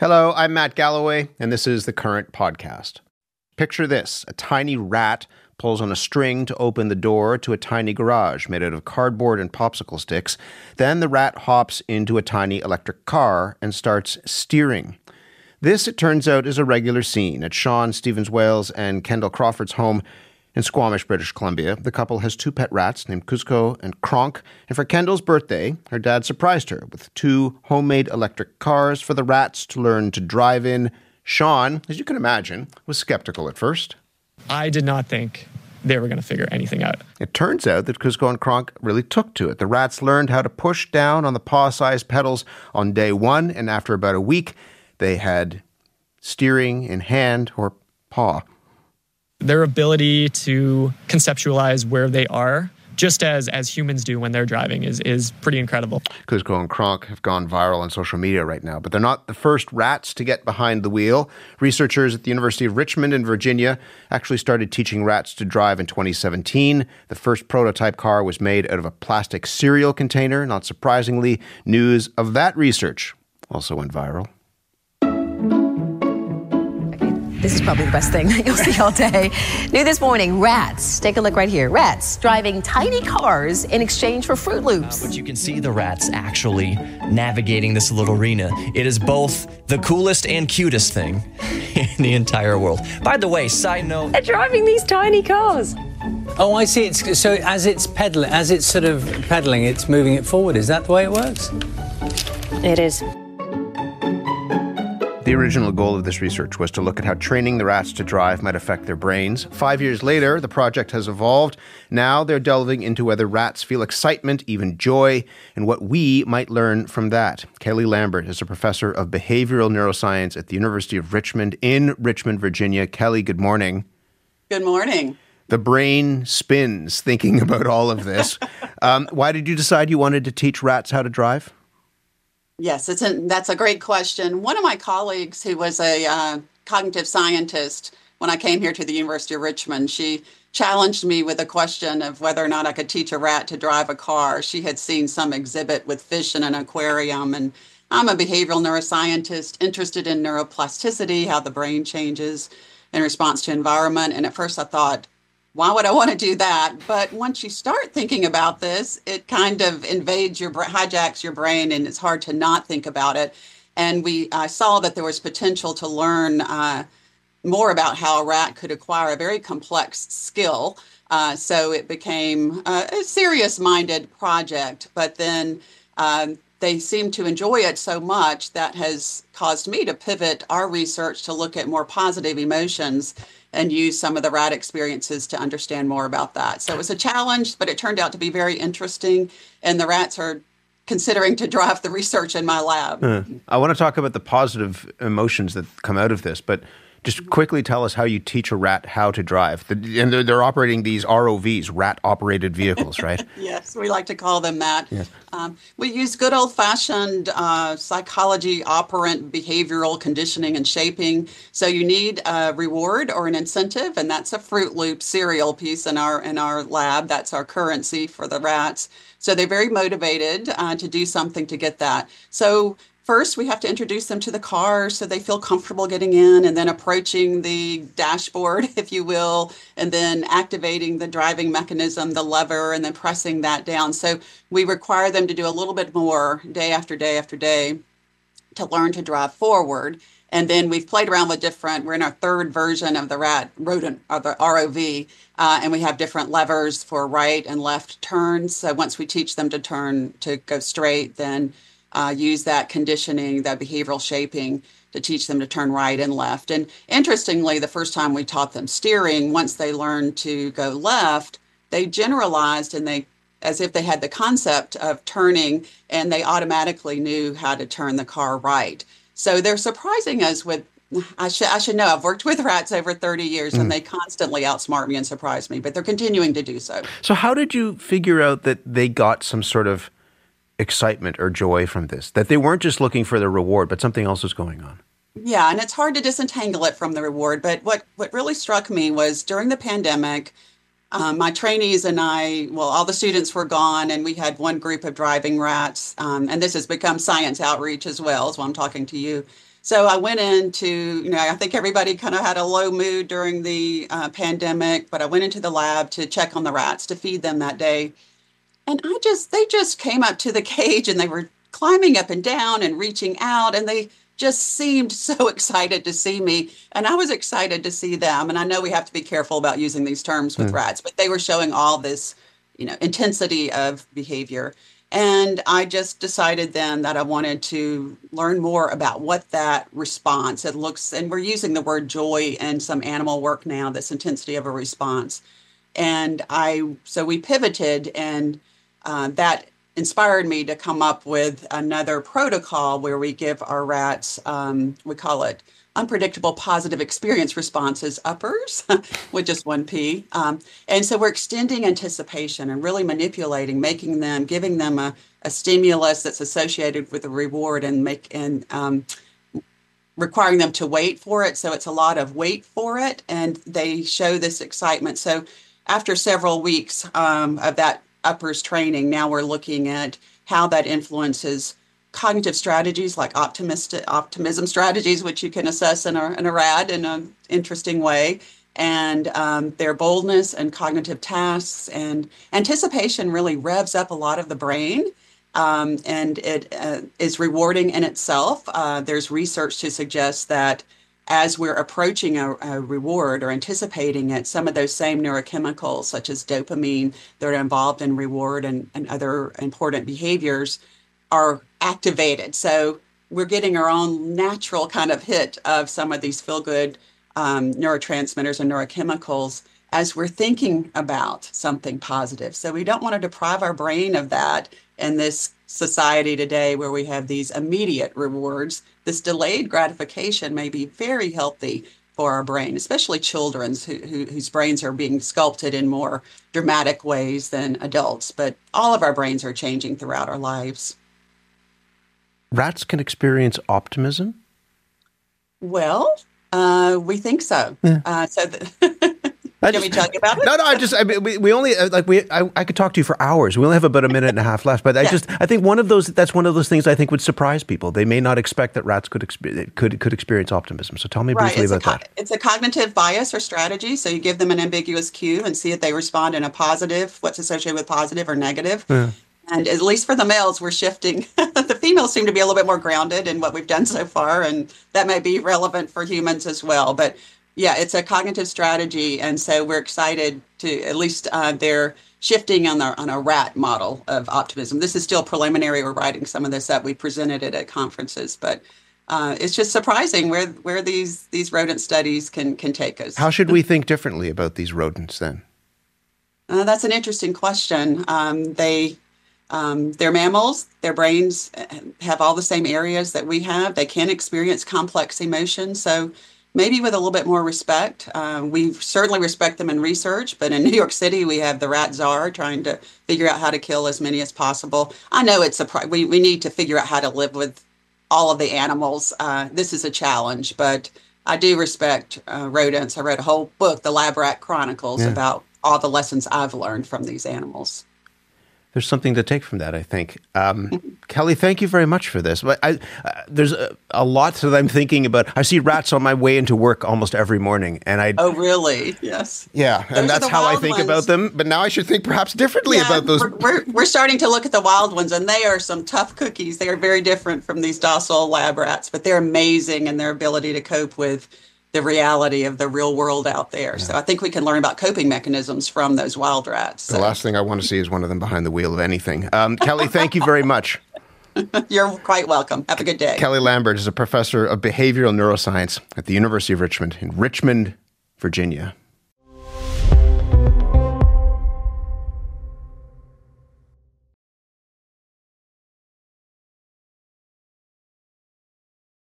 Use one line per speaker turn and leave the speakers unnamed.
Hello, I'm Matt Galloway, and this is the Current Podcast. Picture this: a tiny rat pulls on a string to open the door to a tiny garage made out of cardboard and popsicle sticks. Then the rat hops into a tiny electric car and starts steering. This, it turns out, is a regular scene at Sean Stevens Wales and Kendall Crawford's home in Squamish, British Columbia. The couple has two pet rats named Kuzco and Kronk, and for Kendall's birthday, her dad surprised her with two homemade electric cars for the rats to learn to drive in. Sean, as you can imagine, was skeptical at first.
I did not think they were going to figure anything out.
It turns out that Kuzco and Kronk really took to it. The rats learned how to push down on the paw-sized pedals on day one, and after about a week, they had steering in hand or paw.
Their ability to conceptualize where they are, just as humans do when they're driving, is pretty incredible.
Kuzco and Kronk have gone viral on social media right now, but they're not the first rats to get behind the wheel. Researchers at the University of Richmond in Virginia actually started teaching rats to drive in 2017. The first prototype car was made out of a plastic cereal container. Not surprisingly, news of that research also went viral.
This is probably the best thing that you'll see all day. New this morning, rats. Take a look right here. Rats driving tiny cars in exchange for Fruit Loops.
But you can see the rats actually navigating this little arena. It is both the coolest and cutest thing in the entire world. By the way, side note,
They're driving these tiny cars.
Oh, I see. So as it's sort of pedaling, it's moving it forward. Is that the way it works?
It is.
The original goal of this research was to look at how training the rats to drive might affect their brains. 5 years later, the project has evolved. Now they're delving into whether rats feel excitement, even joy, and what we might learn from that. Kelly Lambert is a professor of behavioral neuroscience at the University of Richmond in Richmond, Virginia. Kelly, good morning.
Good morning.
The brain spins thinking about all of this. Why did you decide you wanted to teach rats how to drive?
Yes, that's a great question. One of my colleagues who was a cognitive scientist when I came here to the University of Richmond, she challenged me with a question of whether or not I could teach a rat to drive a car. She had seen some exhibit with fish in an aquarium, and I'm a behavioral neuroscientist interested in neuroplasticity, how the brain changes in response to environment. And at first I thought, why would I want to do that? But once you start thinking about this, it kind of hijacks your brain, and it's hard to not think about it. And I saw that there was potential to learn more about how a rat could acquire a very complex skill. So it became a serious-minded project. But then they seemed to enjoy it so much that has caused me to pivot our research to look at more positive emotions and use some of the rat experiences to understand more about that. So it was a challenge, but it turned out to be very interesting, and the rats are considering to drive the research in my lab.
I want to talk about the positive emotions that come out of this, but just quickly tell us how you teach a rat how to drive. And they're operating these ROVs, rat-operated vehicles, right?
Yes, we like to call them that.
Yes.
We use good old-fashioned psychology, operant, behavioral conditioning and shaping. So you need a reward or an incentive, and that's a Fruit Loop cereal piece in our lab. That's our currency for the rats. So they're very motivated to do something to get that. So first, we have to introduce them to the car so they feel comfortable getting in, and then approaching the dashboard, if you will, and then activating the driving mechanism, the lever, and then pressing that down. So we require them to do a little bit more day after day after day to learn to drive forward. And then we've played around with we're in our third version of the rodent, or the ROV, and we have different levers for right and left turns. So once we teach them to turn, to go straight, then use that conditioning, that behavioral shaping to teach them to turn right and left. And interestingly, the first time we taught them steering, once they learned to go left, they generalized and as if they had the concept of turning, and they automatically knew how to turn the car right. So they're surprising us with, I should know, I've worked with rats over 30 years and they constantly outsmart me and surprise me, but they're continuing to do so.
So how did you figure out that they got some sort of excitement or joy from this, that they weren't just looking for the reward, but something else was going on?
Yeah, and it's hard to disentangle it from the reward. But what really struck me was during the pandemic, my trainees and all the students were gone, and we had one group of driving rats. And this has become science outreach as well, is why I'm talking to you. So I went into, I think everybody kind of had a low mood during the pandemic, but I went into the lab to check on the rats, to feed them that day. And they just came up to the cage and they were climbing up and down and reaching out, and they just seemed so excited to see me. And I was excited to see them. And I know we have to be careful about using these terms with rats, but they were showing all this, intensity of behavior. And I just decided then that I wanted to learn more about what that response, it looks, and we're using the word joy in some animal work now, this intensity of a response. And so we pivoted, and that inspired me to come up with another protocol where we give our rats, we call it unpredictable positive experience responses, uppers, with just one P. And so we're extending anticipation and really manipulating, giving them a stimulus that's associated with a reward, and requiring them to wait for it. So it's a lot of wait for it, and they show this excitement. So after several weeks of that uppers training, now we're looking at how that influences cognitive strategies like optimism strategies, which you can assess in a rat in an interesting way, and their boldness and cognitive tasks. And anticipation really revs up a lot of the brain, and it is rewarding in itself. There's research to suggest that as we're approaching a reward or anticipating it, some of those same neurochemicals, such as dopamine, that are involved in reward and other important behaviors, are activated. So we're getting our own natural kind of hit of some of these feel-good neurotransmitters and neurochemicals as we're thinking about something positive. So we don't want to deprive our brain of that in this society today where we have these immediate rewards. This delayed gratification may be very healthy for our brain, especially children's whose brains are being sculpted in more dramatic ways than adults. But all of our brains are changing throughout our lives.
Rats can experience optimism?
Well, we think so. Yeah. Can we tell you about it?
No. We only I could talk to you for hours. We only have about a minute and a half left. But I think that's one of those things I think would surprise people. They may not expect that rats could experience optimism. So tell me briefly about that.
It's a cognitive bias or strategy. So you give them an ambiguous cue and see if they respond in a positive, what's associated with positive or negative. Yeah. And at least for the males, we're shifting. The females seem to be a little bit more grounded in what we've done so far, and that may be relevant for humans as well. But yeah, it's a cognitive strategy, and so we're excited to at least they're shifting on a rat model of optimism. This is still preliminary. We're writing some of this up. We presented it at conferences, but it's just surprising where these rodent studies can take us.
How should we think differently about these rodents then?
That's an interesting question. They're mammals. Their brains have all the same areas that we have. They can experience complex emotions. So maybe with a little bit more respect. We certainly respect them in research, but in New York City, we have the rat czar trying to figure out how to kill as many as possible. I know we need to figure out how to live with all of the animals. This is a challenge, but I do respect rodents. I read a whole book, The Lab Rat Chronicles, about all the lessons I've learned from these animals.
There's something to take from that, I think. Kelly, thank you very much for this. But there's a lot that I'm thinking about. I see rats on my way into work almost every morning, and Oh,
really? Yes.
Yeah, and that's how I think about them. But now I should think perhaps differently about those.
We're starting to look at the wild ones, and they are some tough cookies. They are very different from these docile lab rats, but they're amazing in their ability to cope with the reality of the real world out there. Yeah. So I think we can learn about coping mechanisms from those wild rats.
The last thing I want to see is one of them behind the wheel of anything. Kelly, thank you very much.
You're quite welcome. Have a good day.
Kelly Lambert is a professor of behavioral neuroscience at the University of Richmond in Richmond, Virginia.